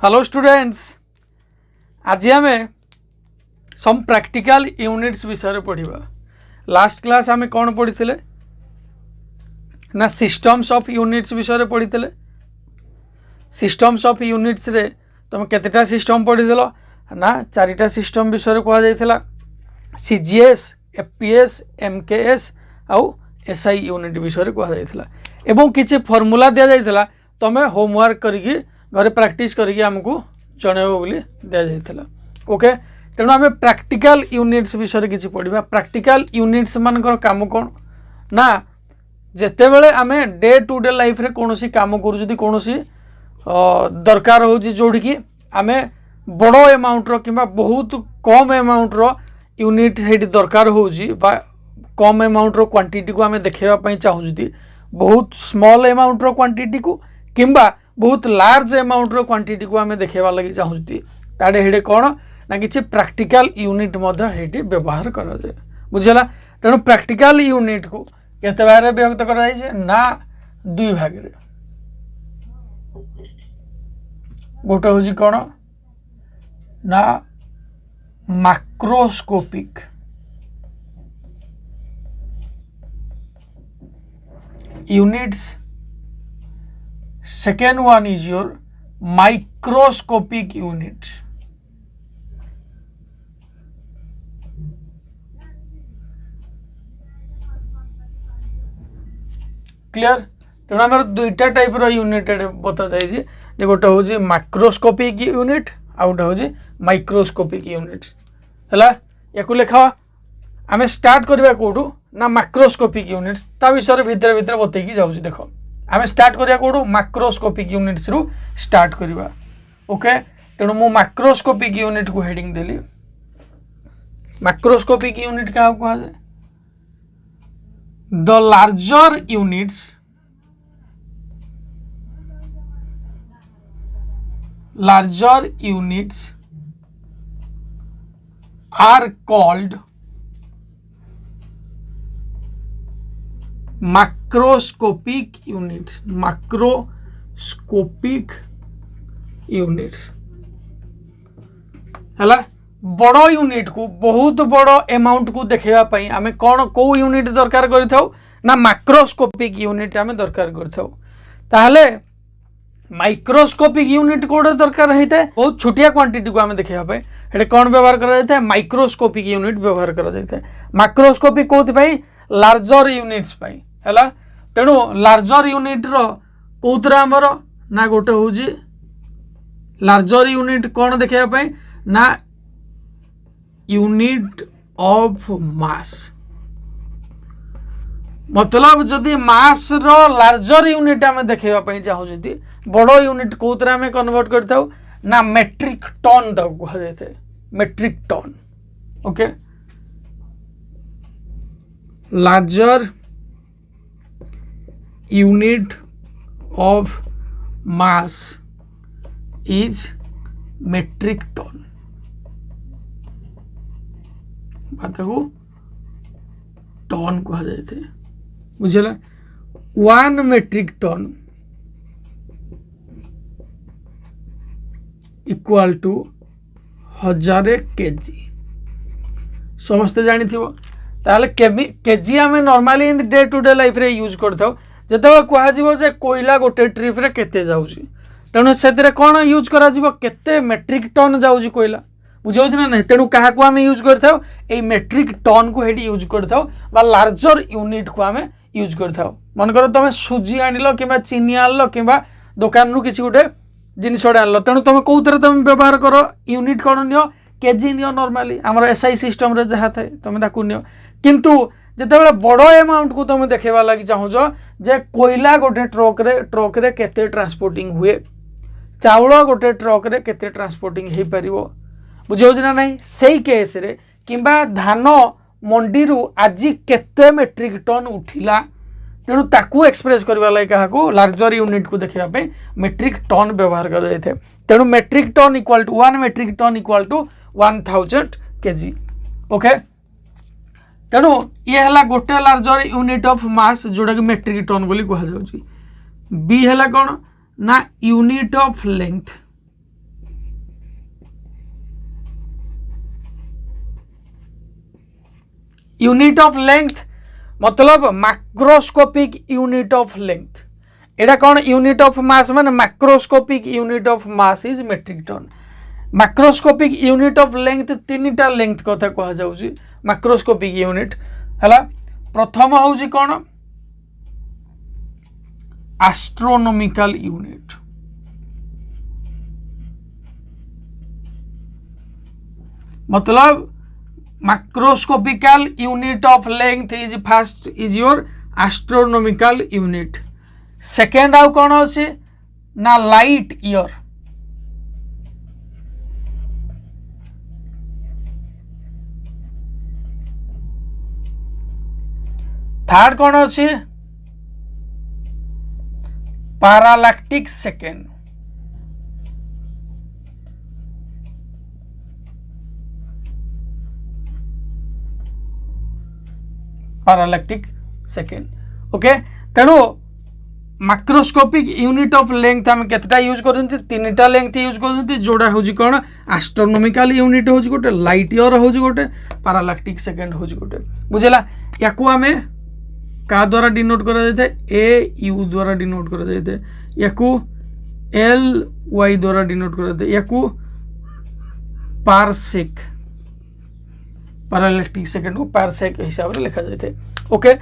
Hello students, आज आम some practical units विषय पढ़ा। लास्ट क्लास आम कौन पढ़ी थे ना सिस्टम्स ऑफ यूनिट्स विषय पढ़ी थे। सिस्टम्स ऑफ यूनिट्स रे तुम केतेटा सिस्टम पढ़ी ना चारिटा सिस्टम विषय कहुला। सीजीएस, एफपीएस, एमकेएस आउ एसआई यूनिट विषय कहुला एवं किसी फॉर्मूला दि जाइए तुम्हें होमवर्क करके घरे प्रैक्टिस करके आमको जनइब बोली दि जाइए। ओके, तेणु आम प्रैक्टिकल यूनिट्स विषय किसी पढ़ा। प्रैक्टिकल यूनिट्स मानकर काम कौन ना जिते बड़े आम डे टू डे लाइफ रे कौन सी काम करूँ कौन सी दरकार हो जोड़िकी आम बड़ एमाउंटर कि बहुत कम एमाउंटर यूनिट है दरकार हो कम एमाउंटर क्वांटिटी को आम देखापी चाहूँ बहुत स्मॉल एमाउंटर क्वांटिटी को किंबा बहुत लार्ज एमाउंटर क्वांटिटी को आम देखा लगी चाहूँ ताड़े हेडे कौन ना कि प्रैक्टिकल यूनिट व्यवहार कर बुझेगा। तेणु प्रैक्टिकल यूनिट को केते भाग में विभक्त कर ना दुई भाग रे। गोटे हूँ कौन ना macroscopic units, second one is your microscopic units। Clear. तेणु आम दुईटा टाइप यूनिट बता जाए गोटे हूँ मैक्रोस्कोपिक यूनिट आउ गोटे हूँ माइक्रोस्कोपिक यूनिट है। या लिखा आम स्टार्ट करवा कौटू ना मैक्रोस्कोपिक यूनिट्स ता विषय भितर भितर बतईकी जाऊँ। देख आम स्टार्ट करिया कौटू मैक्रोस्कोपिक यूनिट्स रु स्टार्ट करवा। ओके, तेणु मु मैक्रोस्कोपिक यूनिट को हेडिंग देली। मैक्रोस्कोपिक यूनिट क्या कहा जाए? The larger units are called macroscopic units. Macroscopic units है बड़ यूनिट को बहुत बड़ एमाउंट को देखापी आम कौन कौ यूनिट दरकार करना मैक्रोस्कोपिक यूनिट आम दरकार कर। माइक्रोस्कोपिक यूनिट कौटे दरकार होता है बहुत छोटिया क्वांटिटी को आम देखापी कौन व्यवहार कर माइक्रोस्कोपिक यूनिट व्यवहार कर। मैक्रोस्कोपिक कौन लार्जर यूनिट्स है। तेणु लार्जर यूनिट कौतरा आमर ना गोटे हूँ लार्जर यूनिट कौन देखापी ना यूनिट ऑफ मास। मतलब जदि मास रो लार्जर यूनिट आम देखापी चाहूँ बड़ यूनिट कौतरा आम कन्वर्ट कर ना मेट्रिक टन कह जाए metric ton. Okay, larger unit of mass is metric ton. बात को टन कह जाए बुझेगा। 1 metric ton equal to 1000 KG. समस्ते जानी थी ताले केजी आम normally day to day life रे यूज करथाउ। जेतेबेले कहुव जे कोयला गोटे ट्रिप रे केते जाउची तेणु से कौन यूज करा केते मेट्रिक टन जाउची कोयला बुझाऊ ना नहीं। तेणु क्या आम यूज करथाउ ए मेट्रिक टन को हेडी यूज करथाउ बा लार्जर यूनिट को आम यूज करथाउ। मन कर तुम सुजी आनिल कि चीनी आनिल कि दुकान रु किसी गोटे जिनस आनिल तेणु तुम कौन तुम व्यवहार कर यूनिट कौन नियो केजी नियो। नॉर्मली आमर एसआई सिस्टम रे जहाँ थाए तुम ताकू नियो किंतु जितेबाला बड़ एमाउंट को तुम देखा लगी चाहूँ जे कोयला गोटे ट्रक रे केते ट्रांसपोर्टिंग हुए, चाउल गोटे ट्रक रे केते ट्रांसपोर्टिंग हो पार बुझाऊ ना नहीं। से केस रे किंबा धान मंडी रु आज केते मेट्रिक टन उठिला तेणु ताकू एक्सप्रेस करवा लगे क्या लार्जर यूनिट को देखापी मेट्रिक टन व्यवहार कर। तेणु metric ton equal to 1 metric ton equal to 1000 KG. Okay, तेणु ये है गोटे लार्जर यूनिट ऑफ मास जोड़ा कि मेट्रिक टन बोली कह जाउची। बी है कौन ना unit of length unit of length मतलब मैक्रोस्कोपिक यूनिट ऑफ लेंथ। एटा कौन यूनिट ऑफ मास माने macroscopic unit of mass is metric ton. Macroscopic unit of length तीनटा लेंथ कथा कह जाउची मैक्रोस्कोपिक यूनिट हला। प्रथम होउची कौन एस्ट्रोनॉमिकल यूनिट। मतलब macroscopical unit of length is first is your astronomical unit. Second आउ कौन अच्छे ना लाइट ईयर। थर्ड कौन अच्छे parallactic second. Parallactic second okay. तेणु मैक्रोस्कोपिक यूनिट ऑफ लेंथ आम केतटा यूज करते तीनटा लेंथ यूज करते जोड़ा हूँ कौन एस्ट्रोनॉमिकल यूनिट हूँ गोटे लाइट ईयर हूँ गोटे पैरालैक्टिक सेकेंड हूँ गोटे बुझेगा। या आम क्या द्वारा डिनोट कर ए यू द्वारा डिनोट कर एल वाई द्वारा डिनोट कर पारसेक पैरालैक्टिक सेकेंड को पारसेक हिसाब से लिखा जाए ओके।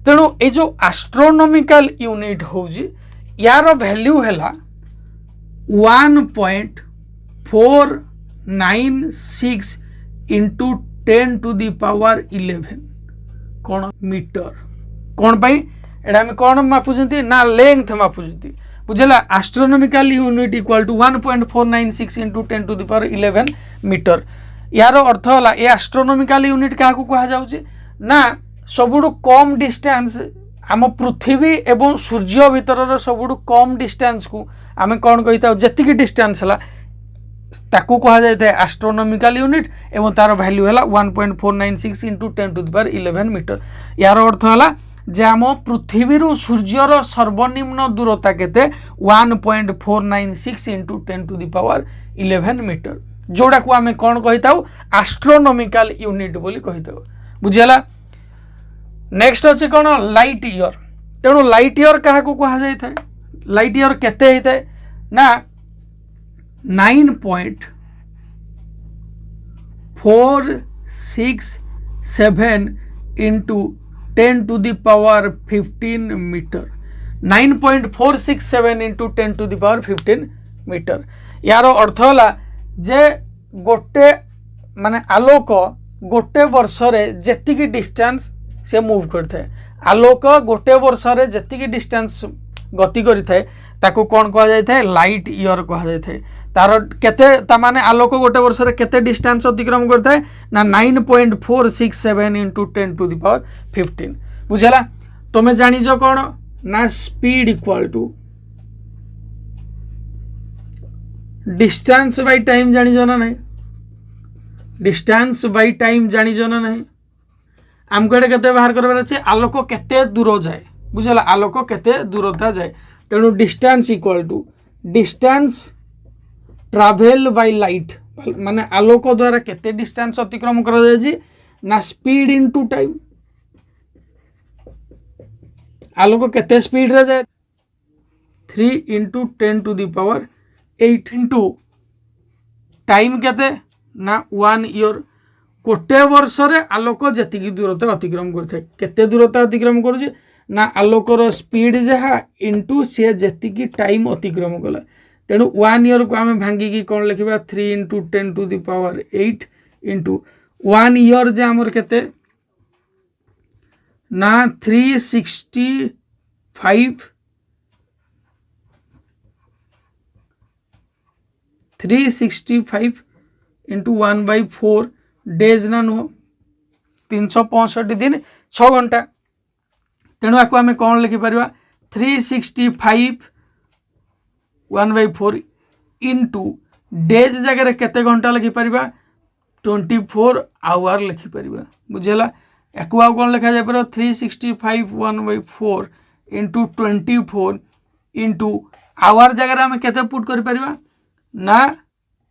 तेणु ये जो एस्ट्रोनॉमिकल यूनिट हूँ यार वैल्यू है 1.496 इंटू 10 टू दी पावर 11 कौन मीटर। कौन पाई एटा हम कौन मापुचंती ना लेंथ मापुचंती बुझेला। Astronomical unit equal to 1.496 into 10 to the power 11 metre. यार अर्थ है ये एस्ट्रोनॉमिकल यूनिट क्या कह जाउची ना सबुठु कम डिस्टेंस आम पृथ्वी एवं सूर्य भितर सबुठु कम डिस्टेंस को आम कौन कही था जी डिस्टेंस है ताकू कह जाए एस्ट्रोनॉमिकल यूनिट एवं तार वैल्यू है 1.496 into 10 to the power 11 metre. यार अर्थ है जे आम पृथ्वी सूर्यर सर्वनिम्न दूरता केते 1.496 into 10 to the power 11 metre जोड़ा को आम कौन कही था एस्ट्रोनॉमिकल यूनिट बोली कही था बुझेला। नेक्स्ट अच्छे कौन लाइट ईयर। तेणु लाइट ईयर क्या कह जाए लाइट ईयर केते होता है ना 9.467 into 10 to the power 15 metre. 9.467 into 10 to the power 15 metre. यार अर्थ है जे गोटे माने आलोक गोटे वर्ष जी डिस्टेंस से मूव करता है। आलोक गोटे वर्ष जी डिस्टेंस गति करें ताको कौन कह जाए लाइट ईयर कह जाए। तार केते माने आलोक गोटे वर्ष केते डिस्टेंस अतिक्रम करता है ना 9.467 इंटू 10 टू दी पावर 15 बुझेला। तुम्हें जानिज कौन ना speed equal to distance by time जानिज ना नहीं। डिस्टेंस बाय टाइम जानिज ना नहीं। आमको ये केते बाहर करबार अछि आलोक केते दूर जाए बुझला आलोक केते दूरता जाए। तेणु distance equal to distance travel by light माने आलोक द्वारा केते डिस्टेंस अतिक्रम करा जाय ना स्पीड इनटू टाइम। आलोक केते स्पीड रे जाए 3 into 10 to the power 8 into time केते ना 1 ईयर। गोटे वर्ष आलोक जी दूरता अतिक्रम करते दूरता अतिक्रम कर ना आलोकर स्पीड जहाँ इंटू सी जी टाइम अतिक्रम कला। तेणु 1 ईयर को आम भांगिकी कौन लिखा 3 into 10 to the power 8 into 1 year जे आमर केते ना 365 इंटू 1/4 डेज ना नुह 365 दिन 6 घंटा। तेणु आपको आम कौन लिखिपर 365 1/4 इंटू डेज जगह केते घंटा लिखिपर 24 आवर लिखिपर बुझेगा। या कौन लिखा जाए 365 1/4 इंटू 24 इंटू आवर जगह आम केते पुट कर ना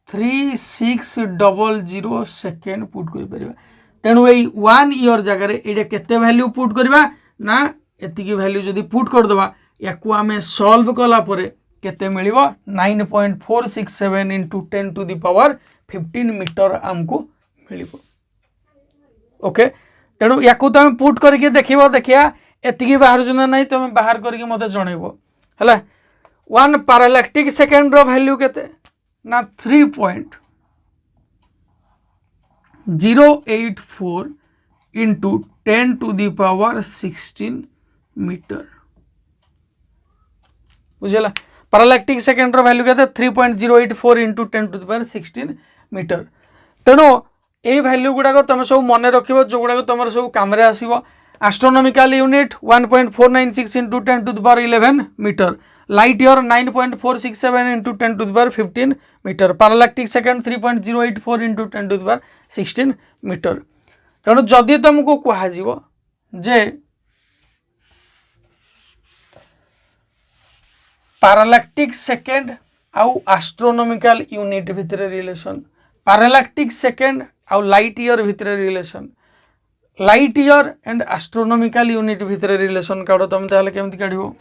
3600 सेकेंड पुट कर तेणु यही 1 ईयर जगार ये केते वैल्यू पुट करवा ना एतिकी वैल्यू जदि पुट करदवा या आम सॉल्व कला परे केते मिलिबो 9.467 into 10 to the power 15 metre आमको मिलिबो। ओके तेणु या तुम पुट करके देखिया एतिकी बाहर जना नहीं तुम बाहर करके मते जनइबो हला। 1 पैरालैक्टिक सेकेंड रो वैल्यू केते ना 3.084 into 10 to the power 16 metre बुझेला। पैरालैक्टिक सेकेंड रो वैल्यू केते 3.084 into 10 to the power 16 metre. तेणु ये वैल्यू गुड़ाक तुम सब मन रख जो गुड़ाक तुम सब कम आसो। Astronomical unit 1.496 into 10 to the power 11 metre. Light year 9.467 into 10 to the power 15 metre. Parallactic second 3.084 into 10 to the power 16 metre. तेणु जदि तुमको कह जे पैरालैक्टिक सेकेंड आउ एस्ट्रोनॉमिकल यूनिट भितर रिलेशन, पैरालैक्टिक सेकेंड आउ लाइट ईयर भितर relation, light year and astronomical unit भितर रिलेशन काढ़ तुम ताले केमती काढ़िबो।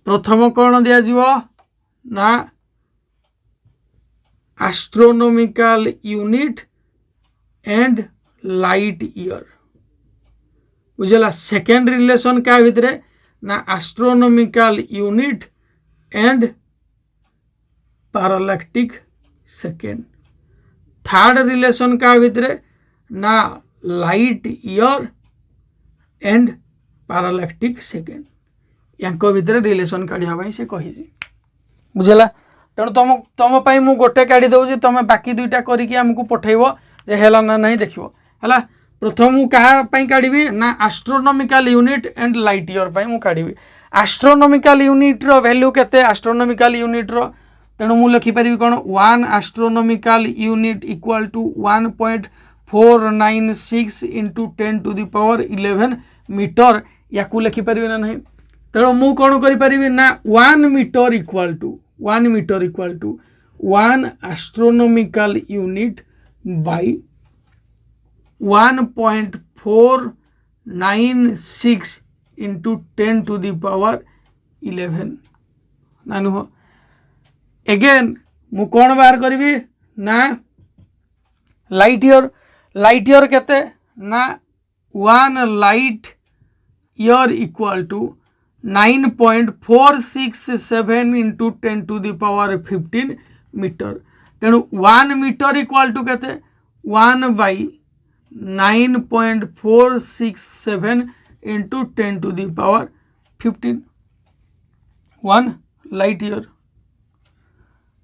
प्रथम कौन दिया जीवो ना astronomical unit and light year बुझला। सेकेंड रिलेशन क्या भितर ना astronomical unit and parallactic second. Third relation क्या भितर ना light year and parallactic second. यांको भितर रिलेशन काढ़ा से कही बुझला। तेणु तुम तुम मु गोटे काढ़ी दौची तुम बाकी दुईटा करके आमको पठेब जे है ना नहीं देखो है। प्रथम मु कहाँ काढ़ी ना astronomical unit and light year मु काढ़ी। एस्ट्रोनॉमिकल यूनिट रो वैल्यू केते एस्ट्रोनॉमिकल यूनिट रो तेणु मु लिखिपारि कौन 1 astronomical unit equal to 1.496 into 10 to the power 11 metre या लिखिपारि ना नहीं। तेणु मु कौन करी ना 1 metre equal to 1 astronomical unit by 1.496 into 10 to the power 11 ना नुह। एगेन मु कौन बाहर करी ना लाइट ईयर केते ना 1 light year equal to 9.467 into 10 to the power 15 metre. तेणु 1 मीटर इक्वल टू केते 1 by 9.467 into 10 to the power 15 1 light year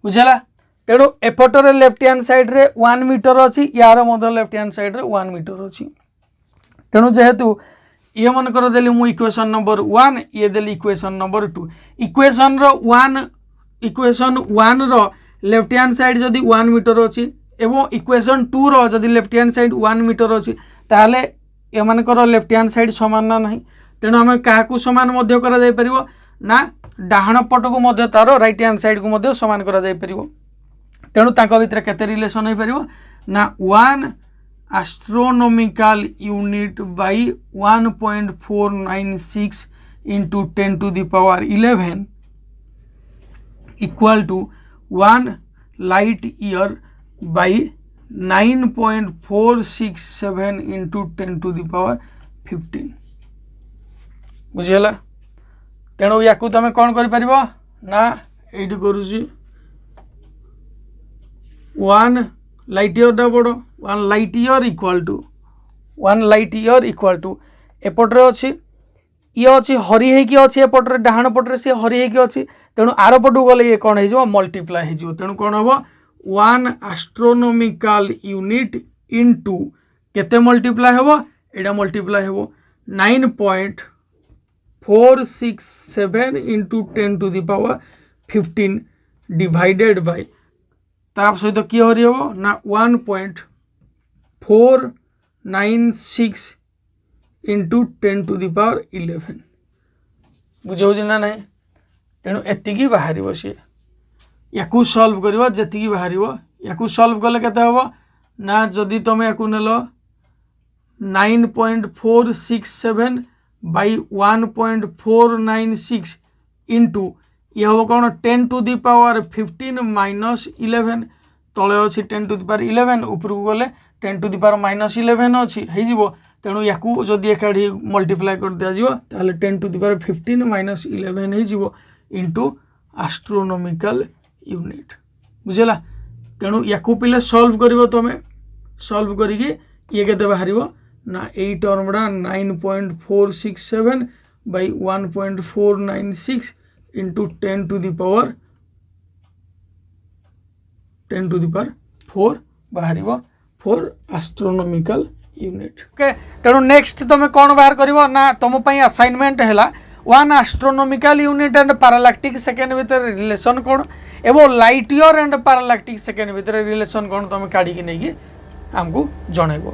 बुझला। तेणु एपटर लेफ्ट हैंड साइड रे 1 मीटर अच्छी यार मध्य लेफ्ट हैंड साइड रे 1 मीटर अच्छी। तेणु जेहेतु ये मन कर देली मु इक्वेशन नंबर 1 ये देली इक्वेशन नंबर 2। इक्वेशन 1 रो लेफ्ट हैंड साइड जदि 1 मीटर अच्छी एवं इक्वेशन 2 रो जदि लेफ्ट हैंड साइड 1 मीटर अच्छी ताहले ए मानकर लेफ्ट हैंड साइड समान ना नहीं। तेणु आम क्या समान मध्य करा जाय परिबो ना डाहाण पट को मध्य तार राइट हैंड साइड को मध्य समान करा जाय परिबो। तेणु तांको भितर केते रिलेशन हो परिबो ना 1 astronomical unit by 1.496 into 10 to the power 11 equal to 1 light year by 9.467 into 10 to the power 15 बुझीगला। तेणु या तुम कौन कर ना ये करुची 1 लाइट ईयर टा बड़ 1 लाइट ईयर इक्वल टू एपट्रे अच्छी ये अच्छी हरी होगी अच्छी एपट्रे डाहाण पट्रे सी हरी होगी अच्छी। तेणु आर पटू गले ये कौन हो मल्टीप्लाई हो। तेणु कौन हम 1 एस्ट्रोनॉमिकल यूनिट इंटू केते मल्टीप्लाई हम एटा मल्टीप्लाई हम 9.467 into 10 to the power 15 divided by ताप सहित किए हरी हम ना 1.496 इंटू 10 टू दी पावर 11 बुझे ना ना। तेणु एतिकी बाहर सी या सल्व कर जी बाहर या सल्व कले केते हम ना जदि तुम या नेल 9.467 बाई 1.496 इंटू ये हम कौन 10 टू दी पावर 15 माइनस 11 तले अच्छी 10 टू दी पावर 11 उपरकू गले 10 टू दी पावर माइनस 11 अच्छी हो तेणु या जदि एकाठी मल्टीप्लाई कर दिया ताहले 10 टू दी पावर 15 माइनस 11 हो इंटू एस्ट्रोनॉमिकल यूनिट बुझेला। तेणु या पिले सॉल्व करिवो तुम सॉल्व करिकी ये केते बाहरिवो ना एई टर्मडा 9.467 by 1.496 into 10 to the power 4 बाहरिवो फॉर एस्ट्रोनॉमिकल यूनिट। ओके तेणु नेक्स्ट तुम कौन बाहर करिवो ना तुम पई असाइनमेंट हैला one astronomical unit and parallactic second भितर रिलेशन कौन एवं light year and parallactic second भितर रिलेशन कौन तुम काढ़ी नहीं आमको जनइब।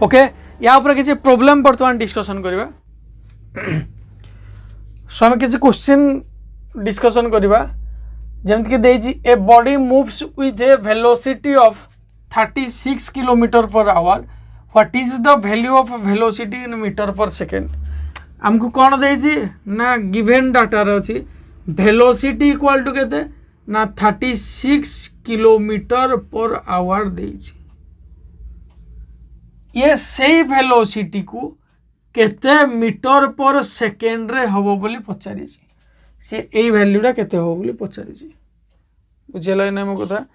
ओके या ऊपर किसी प्रॉब्लम बर्तमान डिस्कशन करवा सो आम किसी क्वेश्चन डिस्कशन करवा जमती कि देजी a body moves with a velocity of 36 kilometre per hour what is the value of velocity in metre per second आमको कौन देजी ना गिवेन डाटार अच्छी वेलोसिटी इक्वल टू केते ना 36 किलोमीटर पर आवर देजी ये सही वेलोसिटी को केते मीटर पर सेकेंड रे हबो बोली पचारि से एई वैल्यूटा केते हबो बोली पचारि बुझेला ना मो कथा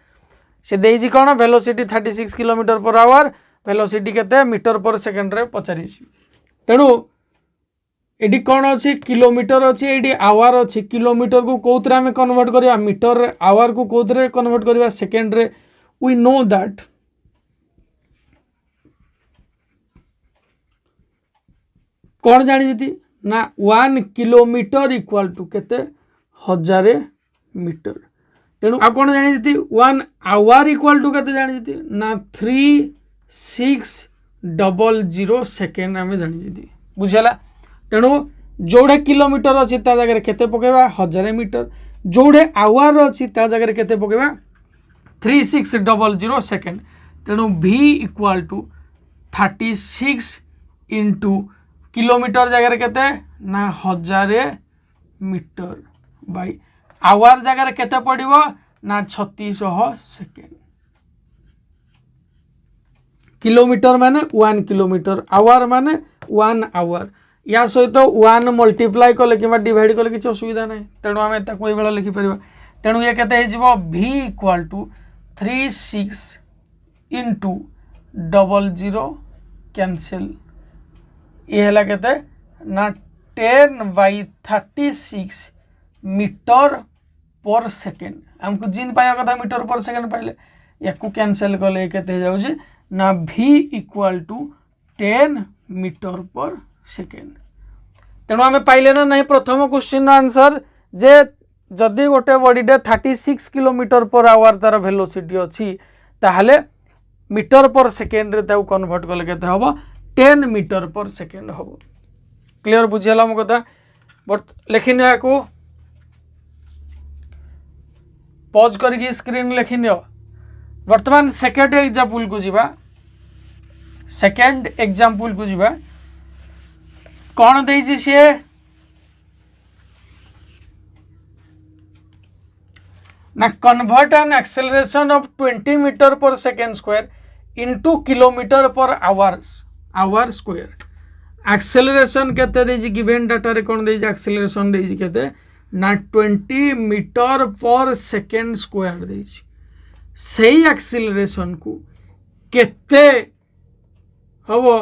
से देजी कौन velocity 36 kilometre per our velocity केते मीटर पर सेकेंड रे पचारि तेणु एडी कौन अच्छी किलोमीटर अच्छी एडी आवर अच्छी किलोमीटर को कौतरे आम कन्वर्ट करवा मीटर आवर को कौतरे कन्वर्ट करवा सेकेंड रे वी नो दैट कौन जानी ना 1 किलोमीटर इक्वल टू केते 1000 मीटर तेणु आ कौन जानी 1 आवर इक्वल टू केते जानी ना 3600 सेकेंड आम जानी बुझेला। तेणु जोड़े किलोमीटर अच्छी ता जगह केते पकेबा 1000 मीटर जोड़े आवर अच्छी ता जगह केते पकेबा 3600 सेकेंड तेणु v equal to 36 into kilometre जगह केते ना 1000 मीटर बाई आवर जगह केते पड़िबो ना 3600 सेकेंड किलोमीटर माने 1 किलोमीटर आवर माने 1 आवर या सहित 1 मल्टीप्लाई कले कि डिवाइड कले किसी असुविधा ना तेणु आम ये लिखिपर तेणु ये केते v equal to 36 into 00 cancel ये है केते ना 10/36 मीटर पर सेकेंड आमको जिन पाया कथा मीटर पर सेकेंड पाइले या कैंसिल कले केते जाउजी ना v equal to 10 metre per second तेणु आम पाइले ना नहीं प्रथम क्वेश्चन आंसर जे जदि गोटे बॉडीटे 36 किलोमीटर पर आवर तार वेलोसिटी अच्छी ताहले मीटर पर सेकेंड रे ताऊ कन्वर्ट कले केते हबो 10 मीटर पर सेकेंड हबो। क्लियर बुझेला मो कथा बट लिखिनियो याको पॉज करके स्क्रीन लिखिनियो वर्तमान सेकेंड एग्जांपल को जीवा सेकेंड एग्जांपल को जीवा कौन देजी सी ना convert an acceleration of 20 metre per second square into kilometre per hour square acceleration केते देजी गिवन डाटा रे कौन देजी एक्सेलरेशन देजी केते ना 20 मीटर पर सेकेंड स्क्वायर देजी सही एक्सेलरेशन को केते हबो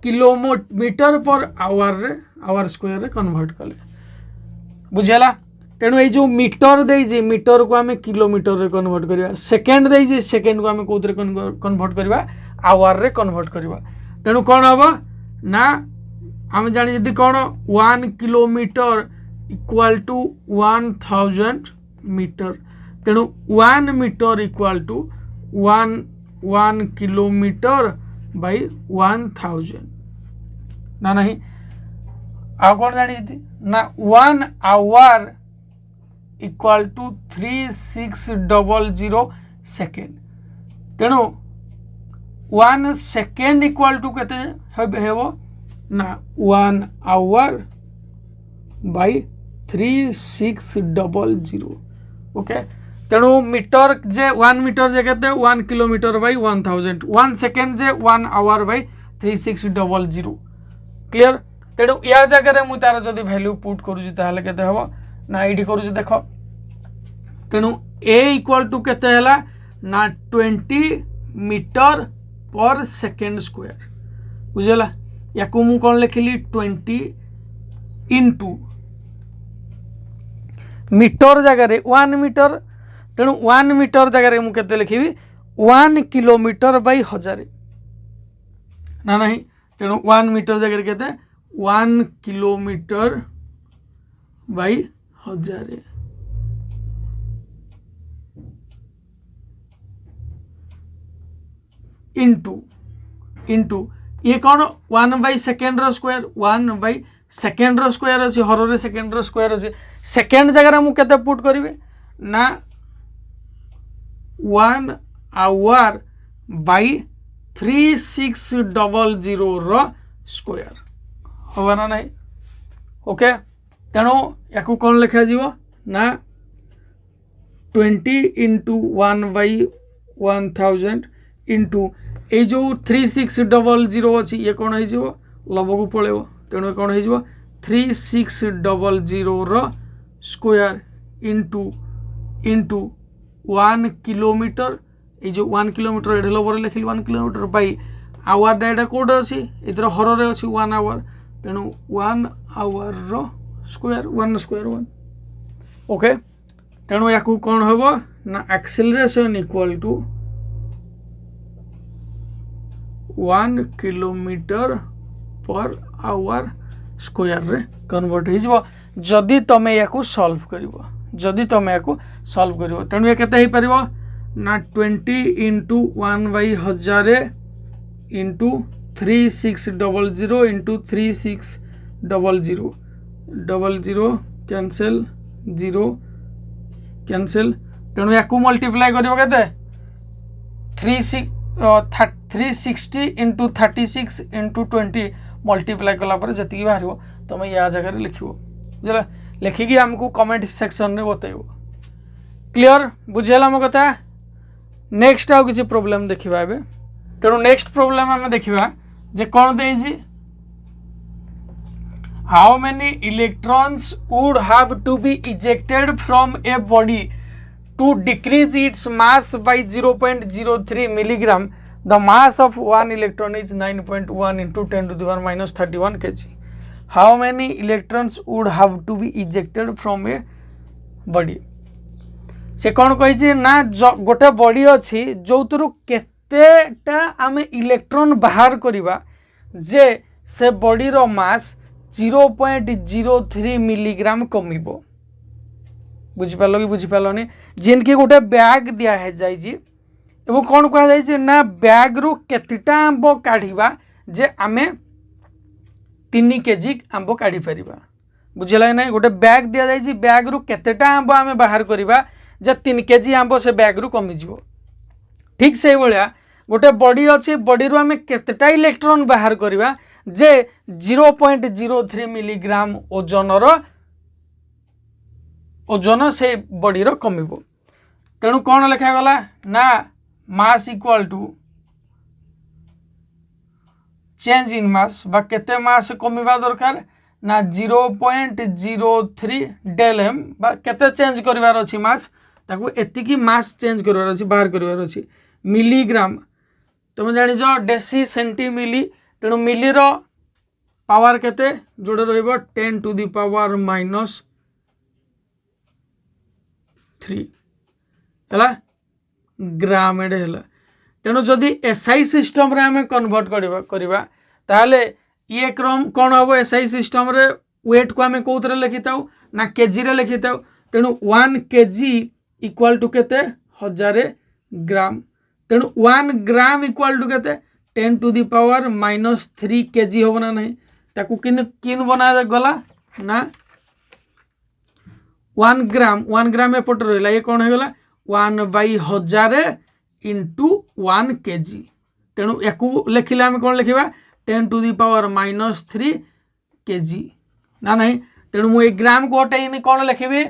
किलोमीटर पर आवर स्क्वायर रे कन्वर्ट कले बुझेला। तेणु ये जो मीटर देजी मीटर को आम किलोमीटर रे कन्वर्ट करवा सेकेंड देजी सेकेंड को आम कौन कन्वर्ट करवा आवर रे कन्वर्ट करवा तेणु कौन हम ना आम जानी जदि कौन 1 किलोमीटर इक्वल टू 1000 मीटर तेणु 1 metre equal to 1 kilometre by 1000 ना नहीं आ कौन जानी ना 1 आवर इक्वल टू 3600 सेकेंड तेणु 1 सेकेंड इक्वल टू केते हेबो ना 1 आवर बाय 3600 ओके। तेणु मीटर जे 1 मीटर जे केते 1 किलोमीटर बाय 1000 1 सेकेंड जे 1 आवर बाय 3600 क्लियर। तेणु या जगह मु तार जदि वैल्यू पुट करूँ ताहले केते हबो ना एठी करूँ देख। तेणु ए इक्वल टू केते हला ना 20 मीटर पर सेकेंड स्क्वायर बुझला। या को मु कोन लिखिली 20 इनटू मीटर जगह 1 मीटर। तेणु 1 मीटर जगह मु केते लिखिबी 1 किलोमीटर बाय 1000 ना नहीं। तेणु 1 मीटर जगह केते 1 किलोमीटर बाय 1000 इंटू ये कौन 1 बाय सेकेंड रो स्क्वायर 1 बाय सेकेंड रो स्क्वायर अच्छी हर रे सेकेंड रो स्क्वायर अच्छे सेकेंड जगह मुझे केते पुट करी ना 1 आवर बाय 3600 रो स्क्वायर होगा ना नहीं ओके। तेणु या कौन लिखा जीवो ना 20 इंटू 1 बाय 1000 इंटू ये जो 3600 अच्छी ये कौन हो लब को पलैब। तेणु कौन हो 3600 रो स्क्वायर इंटू इंटू 1 किलोमीटर ये जो 1 किलोमीटर ये लबर लिखिली 1 किलोमीटर बाई आवर डाटा कौट अच्छी इधर हर रे अच्छी 1 आवर। तेणु 1 आवर रो स्क्वायर 1 स्क्वायर 1 ओके। तेणु या कौन हम ना acceleration equal to 1 kilometre per hour square रे कन्वर्ट हो जदि तुम या सॉल्व करिवो जदि तुम या सॉल्व करिवो। तेणु ये केते ही परिवो ना 20 into 1 by 1000 into 3600 into 3600 00 cancel 0 cancel. तेणु या मल्टीप्लाई करिवो केते 360 इंटू 36 इंटू 20 मल्टीप्लाई कला जी बाहर तुम या जगह लिख बुझला लिखिकी आमको कमेंट सेक्शन में बतैब क्लियर बुझेगा मो कथा। नेक्स्ट आउ किसी प्रोब्लेम देखा ए तेणु नेक्स्ट प्रोब्लेम आम देखा जे कौन देजी how many electrons would have to be ejected from a body to decrease its mass by 0.03 milligram. The mass of one electron is 9.1 into 10 to the power minus 31 kg. How many electrons would have to be ejected from a body? से कौन कही ना गोटे body अच्छी जो केतेटा आम electron बाहर करवा जे से बॉडी रो मास 0.03 मिलीग्राम कमिबो बुझिपाल कि बुझिपालनी जिनकी गोटे बैग दिया जाइए एवं कौन कह ना बैग रु केतिटा आंब काढ़ा जे आमे 3 केजी आंब काढ़ी पार बुझला ना गोटे बैग दि जाइए बैग रु केतिटा आंब आमे बाहर करवा जे 3 केजी आंब से बैग रु कमिज ठीक से भाया गोटे बॉडी अच्छी बॉडी रु आमे केतिटा इलेक्ट्रॉन बाहर करवा जे 0.03 मिलीग्राम ओजन से बॉडी रो कमिबो। तेणु कौन लिखागला ना mass equal to change in mass बा केते मास कमिबा दरकार ना 0.03 डेल एम बा केते चेंज करिवार अछि मास ताकू एतिकी मास चेंज करिवार अछि बाहर करिवार अछि मिलीग्राम तुम जानि जो डेसी सेंटी मिली। तेणु मिली रो पावर केते जोड़े रहिबो 10 टू द पावर माइनस 3 है ग्राम एडे है। तेणु जदि एसआई सिस्टम रे आमे कन्वर्ट करवा ताहले ये क्रम कौन हम एसआई सिस्टम रे वेट को आमे कोथरे लिखि थाउ ना केजी रे लिखि थाउ। तेणु 1 केजी इक्वल टू केते 1000 ग्राम। तेणु 1 ग्राम इक्वल टू केते 10 to the power minus 3 KG हो ना नहीं ताकू किन बना गला ना 1 ग्राम एपट रहा ये कौन होगा 1/1000 इंटू 1 केजी तेणु या लिखिले आम कौन लिखा 10 टू दी पावर -3 kg ना नहीं तेणु मुझे ग्राम को हटेनी कौन लिखी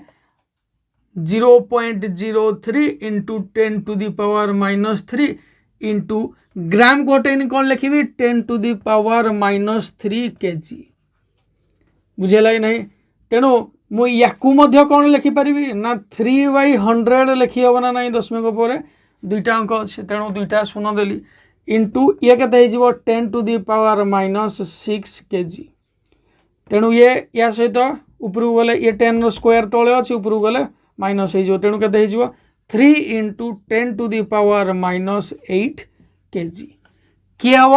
0.03 into 10 to the power -3 into gram को हटेनी कौन लिखी 10 टू दी पावर -3 kg बुझेगा कि नहीं तेणु मुझे कौन लिखिपारि ना 3/100 लिखी हम ना नहीं दशमिक पर दुईटा अंक अच्छे तेणु दुईटा शून्य देली इंटू ये के 10 टू दी पावर -6 kg तेणु ये या सहित उपरକୁ गले ये 10 रो स्क्वायर तले अच्छे उपरକୁ गले माइनस हो तेणु के 3 into 10 to the power -8 kg किए हम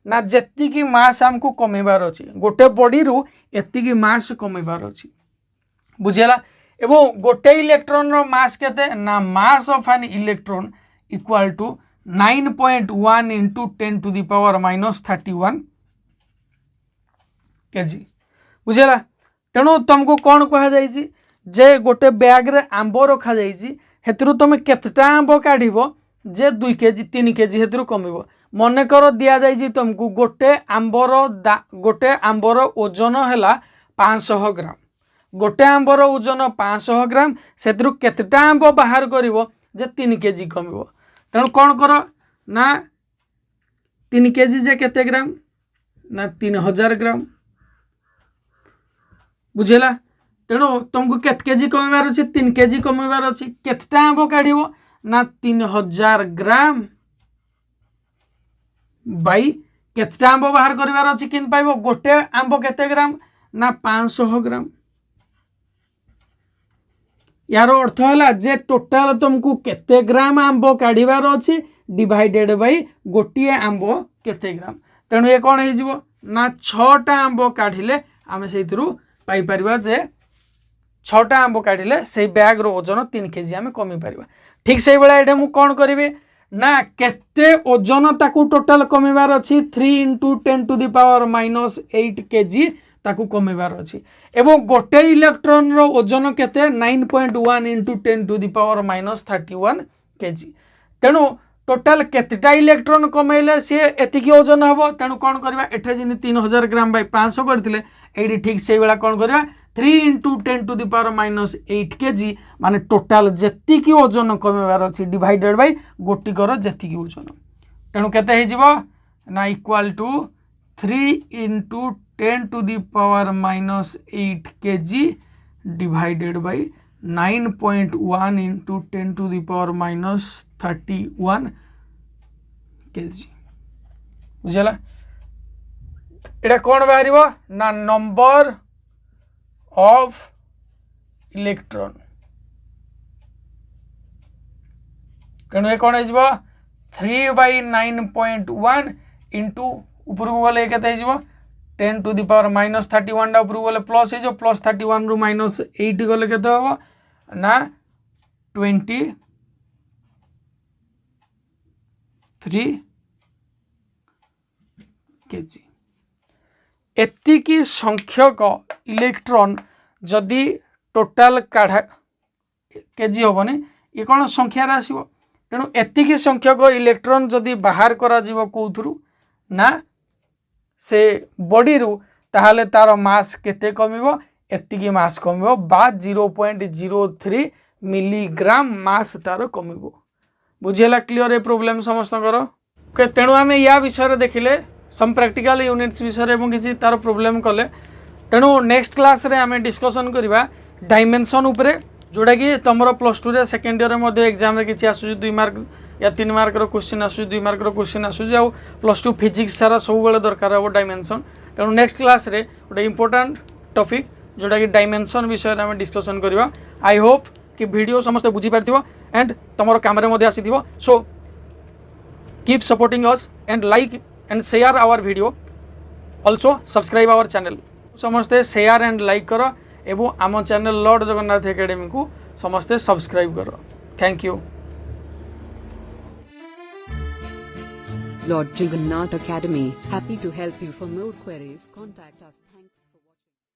ना जी मास आमको कमेबार अच्छे गोटे बॉडी रू एति मास कमेबार अच्छे बुझेगा एवं गोटे इलेक्ट्रॉन रो मास केते ना mass of an electron equal to 9.1 into 10 to the power -31 kg बुझेगा तेणु तुमको कौन कह जे गोटे बैग रे आंब रखा हेतु तुम केतटा आंब काढ़ जे 2 kg 3 kg हेतु कम मन कर दि जाए तुमको गोटे आंबर ओजन है 500 ग्राम गोटे आंबर ओजन 500 ग्राम से केतटा आंब बाहर कर 3 kg कम तेणु कौन कर ना 3 kg जे केते ग्राम ना 3000 ग्राम बुझेगा तेणु तुमको केत केजी कमेबार अच्छे 3 kg कमेबार अच्छे केतटा आंब काढ़ ना 3000 ग्राम बाई केतटा आंब बाहर करिवार अच्छे किन पाइबो गोटे आंब केते ग्राम ना 500 ग्राम यार अर्थ है जे टोटाल तुमको केते ग्राम आंब काढ़ार अच्छी डिवाइडेड बाई गोटे आंब केते ग्राम तेणु ये कौन हो ना 6टा आंब काढ़िले आम से पाइपर जे 6टा आंब काढ़िले से बैग रो ओजन 3 kg आम कमी पार ठीक से भाई ये मुझे कौन करी ना केते ओजन ताकू टोटाल कमीबार अच्छी 3 into 10 to the power -8 kg ताकू कमीबार अच्छी एवं गोटे इलेक्ट्रॉन रो ओजन केते 9.1 into 10 to the power -31 kg तेणु टोटाल केतेटा इलेक्ट्रॉन कमेले सी एतिकी ओजन हम तेणु कौन करवा एठे जिन 3000 ग्राम बाई 500 करथिले एडी ठीक से बेला कौन करवा 3 into 10 to the power -8 kg माने टोटाल जेतिकी ओजन कमेबार अच्छी डिवाइडेड बाई गोटिकर जेतिकी ओजन तेणु केते हो ना equal to 3 into 10 to the power -8 kg divided by 9.1 into 10 to the power -31 kg बुझला एटा कौन बाहर ना नंबर ऑफ इलेक्ट्रॉन तेणु ये कौन हो 3/9.1 इंटू ऊपर को गले के 10 टू दी पावर -31 टा ऊपर गले प्लस हो +31 रु -8 गले के हम ना 23 kg एतिकी संख्यक इलेक्ट्रॉन जदि टोटाल काढ़ा केजी हेनी ये कौन संख्यार आसो तेणु एतिकी संख्यक इलेक्ट्रॉन जदि बाहर करा कौथुरु ना से बॉडी रू ताहले तार मास केते कमिबो एतिकी मास कमिबो बा 0.03 मिलीग्राम मास तार कमिबो बुझेला क्लियर ए प्रॉब्लम समस्त कर तेणु आम या विषय देखिले सम प्रैक्टिकल यूनिट्स विषय एवं किसी तार प्रोब्लेम कले तेणु नेक्स्ट क्लास रे आम डिस्कसन करवा डायमेंशन उपरे जोड़ा कि तुम +2 रे सेकेंड ईयर में एग्जाम किसी आसू 2 मार्क या 3 मार्क क्वेश्चन आसू 2 मार्क क्वेश्चन आसूँ आ +2 फिजिक्स सारा सब बेले दरकार हम डायमेंशन तेणु नेक्स्ट क्लास रे गोटे इंपोर्टेंट टॉपिक जोड़ा कि डायमेंशन विषय आम डिस्कसन करवा आई होप कि वीडियो समस्त बुझी पार एंड तुम काम आसी so keep supporting us and like and share our video also subscribe our channel समस्ते शेयर एंड लाइक करो एवं आम चैनल लॉर्ड जगन्नाथ एकेडमी को समस्ते सब्सक्राइब करो thank you Lord Jagannath Academy, happy to help you. For more queries, contact us.